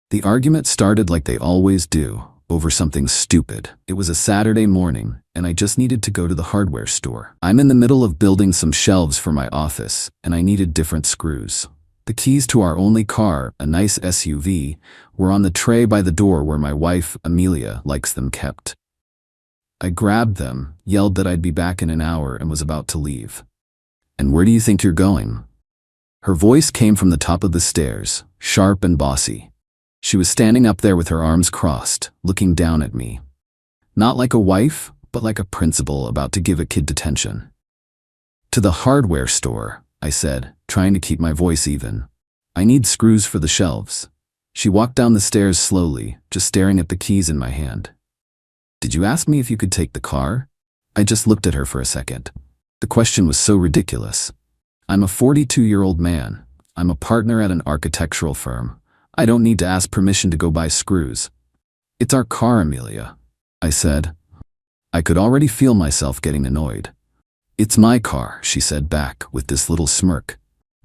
The argument started like they always do, over something stupid. It was a Saturday morning, and I just needed to go to the hardware store. I'm in the middle of building some shelves for my office, and I needed different screws. The keys to our only car, a nice SUV, were on the tray by the door where my wife, Amelia, likes them kept. I grabbed them, yelled that I'd be back in an hour, and was about to leave. "And where do you think you're going?" Her voice came from the top of the stairs, sharp and bossy. She was standing up there with her arms crossed, looking down at me. Not like a wife, but like a principal about to give a kid detention. "To the hardware store," I said, trying to keep my voice even. "I need screws for the shelves." She walked down the stairs slowly, just staring at the keys in my hand. "Did you ask me if you could take the car?" I just looked at her for a second. The question was so ridiculous. I'm a 42-year-old man. I'm a partner at an architectural firm. I don't need to ask permission to go buy screws. "It's our car, Amelia," I said. I could already feel myself getting annoyed. "It's my car," she said back with this little smirk.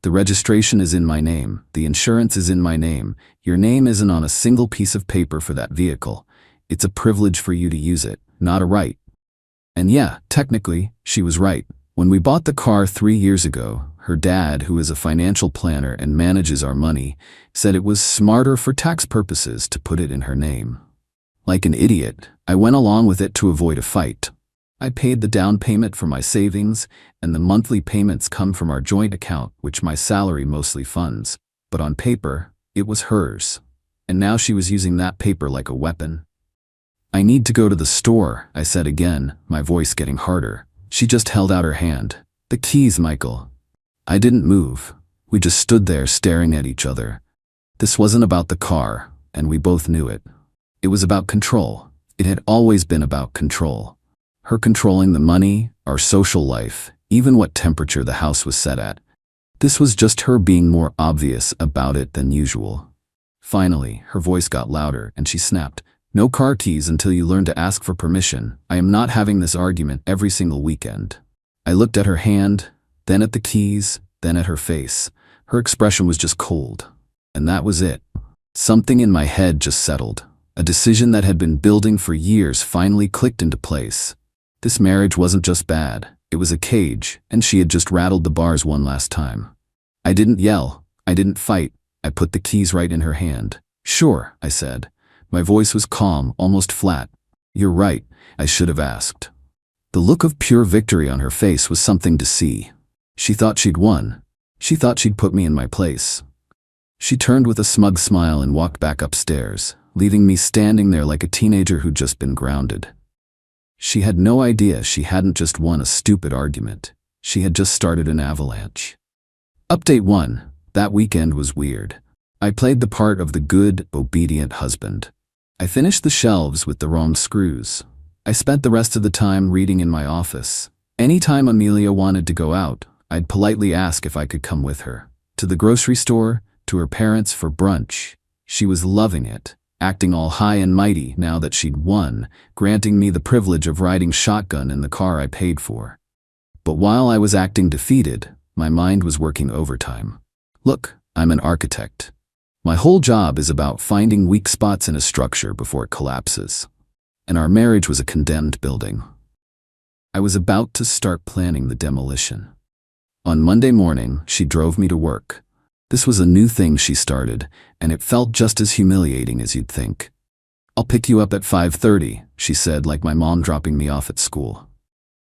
"The registration is in my name. The insurance is in my name. Your name isn't on a single piece of paper for that vehicle. It's a privilege for you to use it, not a right." And yeah, technically, she was right. When we bought the car 3 years ago, her dad, who is a financial planner and manages our money, said it was smarter for tax purposes to put it in her name. Like an idiot, I went along with it to avoid a fight. I paid the down payment for my savings, and the monthly payments come from our joint account, which my salary mostly funds. But on paper, it was hers. And now she was using that paper like a weapon. "I need to go to the store," I said again, my voice getting harder. She just held out her hand. "The keys, Michael." I didn't move. We just stood there staring at each other. This wasn't about the car, and we both knew it. It was about control. It had always been about control. Her controlling the money, our social life, even what temperature the house was set at. This was just her being more obvious about it than usual. Finally, her voice got louder, and she snapped, "No car keys until you learn to ask for permission. I am not having this argument every single weekend." I looked at her hand, then at the keys, then at her face. Her expression was just cold. And that was it. Something in my head just settled. A decision that had been building for years finally clicked into place. This marriage wasn't just bad. It was a cage, and she had just rattled the bars one last time. I didn't yell. I didn't fight. I put the keys right in her hand. "Sure," I said. My voice was calm, almost flat. "You're right. I should have asked." The look of pure victory on her face was something to see. She thought she'd won. She thought she'd put me in my place. She turned with a smug smile and walked back upstairs, leaving me standing there like a teenager who'd just been grounded. She had no idea she hadn't just won a stupid argument. She had just started an avalanche. Update 1. That weekend was weird. I played the part of the good, obedient husband. I finished the shelves with the wrong screws. I spent the rest of the time reading in my office. Anytime Amelia wanted to go out, I'd politely ask if I could come with her. To the grocery store, to her parents for brunch. She was loving it, acting all high and mighty now that she'd won, granting me the privilege of riding shotgun in the car I paid for. But while I was acting defeated, my mind was working overtime. Look, I'm an architect. My whole job is about finding weak spots in a structure before it collapses. And our marriage was a condemned building. I was about to start planning the demolition. On Monday morning, she drove me to work. This was a new thing she started, and it felt just as humiliating as you'd think. "I'll pick you up at 5:30, she said, like my mom dropping me off at school.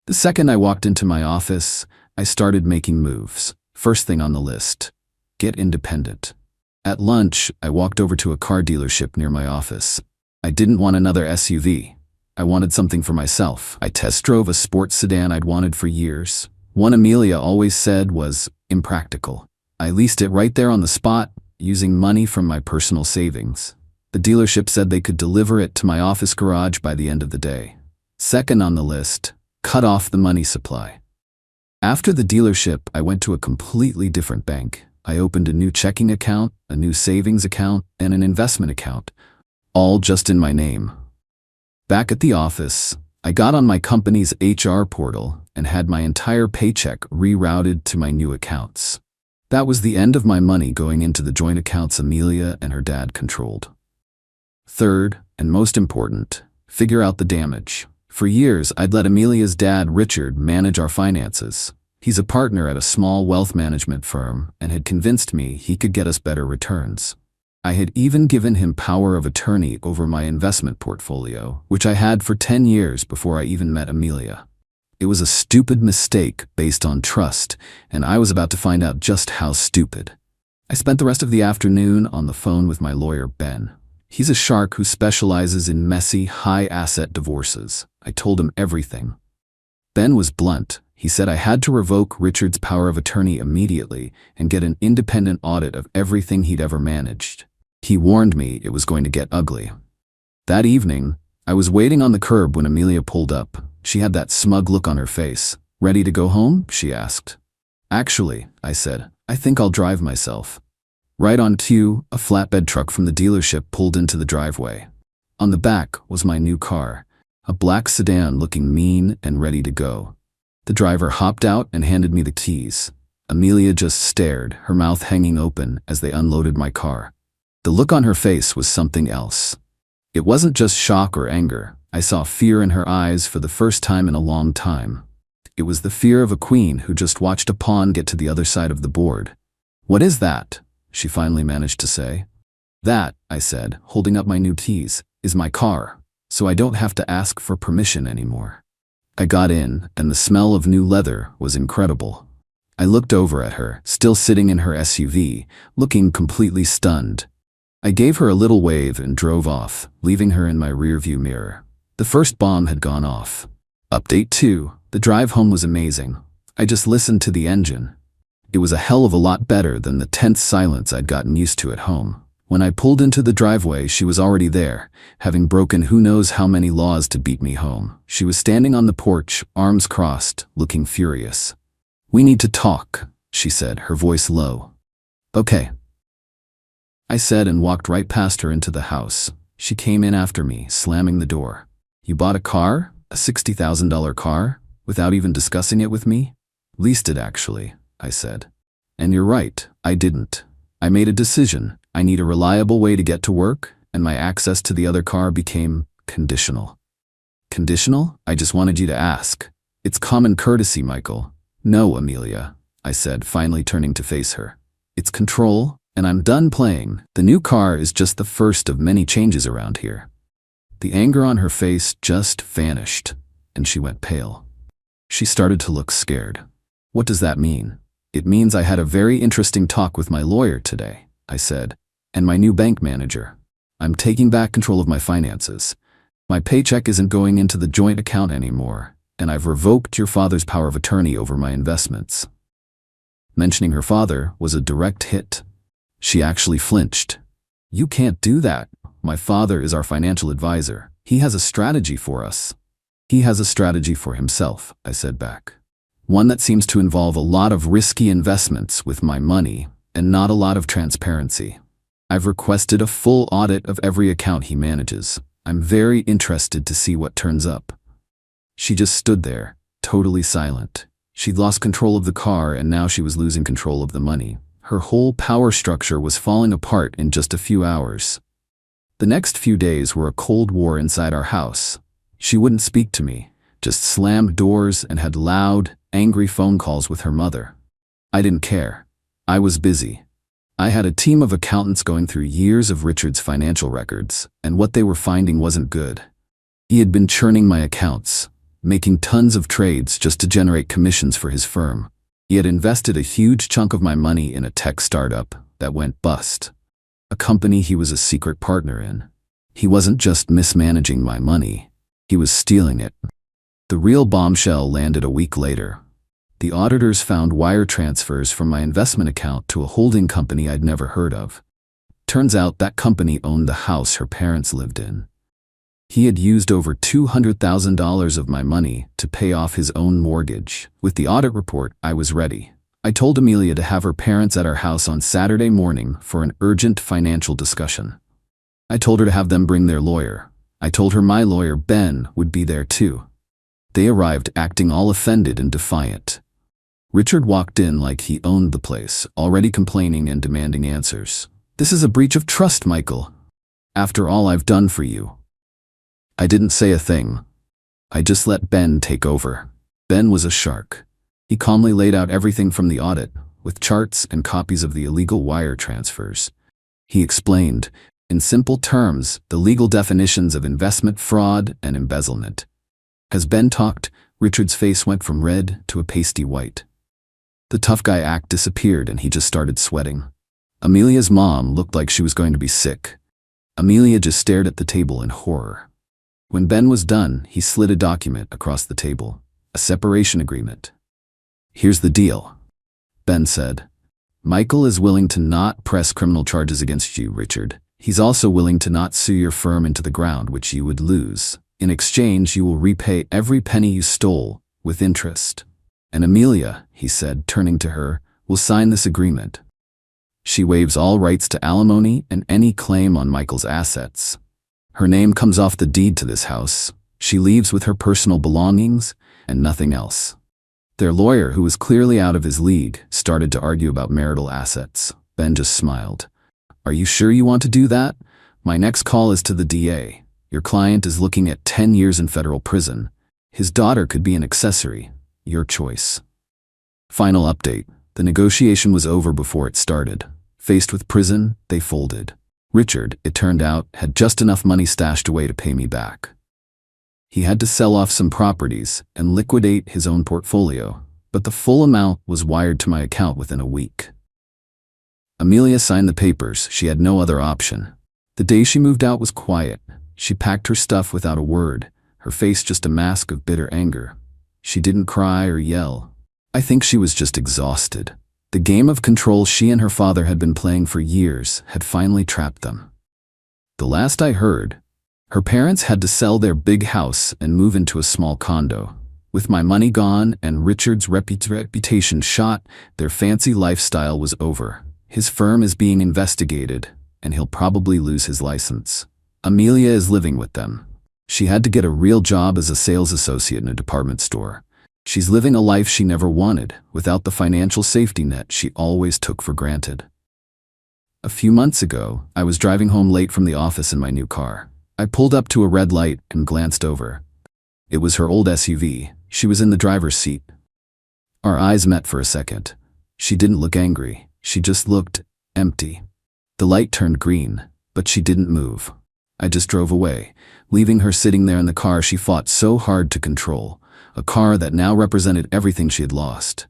The second I walked into my office, I started making moves. First thing on the list, get independent. At lunch, I walked over to a car dealership near my office. I didn't want another SUV. I wanted something for myself. I test drove a sports sedan I'd wanted for years. One Amelia always said was impractical. I leased it right there on the spot, using money from my personal savings. The dealership said they could deliver it to my office garage by the end of the day. Second on the list, cut off the money supply. After the dealership, I went to a completely different bank. I opened a new checking account, a new savings account, and an investment account, all just in my name. Back at the office, I got on my company's HR portal and had my entire paycheck rerouted to my new accounts. That was the end of my money going into the joint accounts Amelia and her dad controlled. Third, and most important, figure out the damage. For years, I'd let Amelia's dad, Richard, manage our finances. He's a partner at a small wealth management firm and had convinced me he could get us better returns. I had even given him power of attorney over my investment portfolio, which I had for 10 years before I even met Amelia. It was a stupid mistake based on trust, and I was about to find out just how stupid. I spent the rest of the afternoon on the phone with my lawyer, Ben. He's a shark who specializes in messy, high-asset divorces. I told him everything. Ben was blunt. He said I had to revoke Richard's power of attorney immediately and get an independent audit of everything he'd ever managed. He warned me it was going to get ugly. That evening, I was waiting on the curb when Amelia pulled up. She had that smug look on her face. "Ready to go home?" she asked. "Actually," I said, "I think I'll drive myself." Right on cue, a flatbed truck from the dealership pulled into the driveway. On the back was my new car, a black sedan looking mean and ready to go. The driver hopped out and handed me the keys. Amelia just stared, her mouth hanging open as they unloaded my car. The look on her face was something else. It wasn't just shock or anger. I saw fear in her eyes for the first time in a long time. It was the fear of a queen who just watched a pawn get to the other side of the board. "What is that?" she finally managed to say. "That," I said, holding up my new keys, "is my car, so I don't have to ask for permission anymore." I got in, and the smell of new leather was incredible. I looked over at her, still sitting in her SUV, looking completely stunned. I gave her a little wave and drove off, leaving her in my rearview mirror. The first bomb had gone off. Update 2. The drive home was amazing. I just listened to the engine. It was a hell of a lot better than the tense silence I'd gotten used to at home. When I pulled into the driveway, she was already there, having broken who knows how many laws to beat me home. She was standing on the porch, arms crossed, looking furious. "We need to talk," she said, her voice low. "Okay," I said and walked right past her into the house. She came in after me, slamming the door. "You bought a car? A $60,000 car? Without even discussing it with me?" "Leased it, actually," I said. "And you're right, I didn't. I made a decision. I need a reliable way to get to work, and my access to the other car became conditional." "Conditional? I just wanted you to ask. It's common courtesy, Michael." "No, Amelia," I said, finally turning to face her. "It's control, and I'm done playing. The new car is just the first of many changes around here." The anger on her face just vanished, and she went pale. She started to look scared. "What does that mean?" "It means I had a very interesting talk with my lawyer today," I said, "and my new bank manager. I'm taking back control of my finances. My paycheck isn't going into the joint account anymore, and I've revoked your father's power of attorney over my investments." Mentioning her father was a direct hit. She actually flinched. "You can't do that. My father is our financial advisor. He has a strategy for us." "He has a strategy for himself," I said back. "One that seems to involve a lot of risky investments with my money and not a lot of transparency. I've requested a full audit of every account he manages. I'm very interested to see what turns up." She just stood there, totally silent. She'd lost control of the car, and now she was losing control of the money. Her whole power structure was falling apart in just a few hours. The next few days were a cold war inside our house. She wouldn't speak to me, just slammed doors and had loud, angry phone calls with her mother. I didn't care. I was busy. I had a team of accountants going through years of Richard's financial records, and what they were finding wasn't good. He had been churning my accounts, making tons of trades just to generate commissions for his firm. He had invested a huge chunk of my money in a tech startup that went bust, a company he was a secret partner in. He wasn't just mismanaging my money, he was stealing it. The real bombshell landed a week later. The auditors found wire transfers from my investment account to a holding company I'd never heard of. Turns out that company owned the house her parents lived in. He had used over $200,000 of my money to pay off his own mortgage. With the audit report, I was ready. I told Amelia to have her parents at our house on Saturday morning for an urgent financial discussion. I told her to have them bring their lawyer. I told her my lawyer, Ben, would be there too. They arrived acting all offended and defiant. Richard walked in like he owned the place, already complaining and demanding answers. "This is a breach of trust, Michael." After all I've done for you." I didn't say a thing. I just let Ben take over. Ben was a shark. He calmly laid out everything from the audit, with charts and copies of the illegal wire transfers. He explained, in simple terms, the legal definitions of investment fraud and embezzlement. As Ben talked, Richard's face went from red to a pasty white. The tough guy act disappeared and he just started sweating. Amelia's mom looked like she was going to be sick. Amelia just stared at the table in horror. When Ben was done, he slid a document across the table, a separation agreement. "Here's the deal," Ben said. "Michael is willing to not press criminal charges against you, Richard. He's also willing to not sue your firm into the ground, which you would lose. In exchange, you will repay every penny you stole, with interest. And Amelia," he said, turning to her, "will sign this agreement. She waives all rights to alimony and any claim on Michael's assets. Her name comes off the deed to this house. She leaves with her personal belongings and nothing else." Their lawyer, who was clearly out of his league, started to argue about marital assets. Ben just smiled. "Are you sure you want to do that? My next call is to the DA. Your client is looking at 10 years in federal prison. His daughter could be an accessory. Your choice." Final update. The negotiation was over before it started. Faced with prison, they folded. Richard, it turned out, had just enough money stashed away to pay me back. He had to sell off some properties and liquidate his own portfolio, but the full amount was wired to my account within a week. Amelia signed the papers. She had no other option. The day she moved out was quiet. She packed her stuff without a word, her face just a mask of bitter anger. She didn't cry or yell. I think she was just exhausted. The game of control she and her father had been playing for years had finally trapped them. The last I heard, her parents had to sell their big house and move into a small condo. With my money gone and Richard's reputation shot, their fancy lifestyle was over. His firm is being investigated, and he'll probably lose his license. Amelia is living with them. She had to get a real job as a sales associate in a department store. She's living a life she never wanted, without the financial safety net she always took for granted. A few months ago, I was driving home late from the office in my new car. I pulled up to a red light and glanced over. It was her old SUV. She was in the driver's seat. Our eyes met for a second. She didn't look angry. She just looked empty. The light turned green, but she didn't move. I just drove away, leaving her sitting there in the car she fought so hard to control, a car that now represented everything she had lost.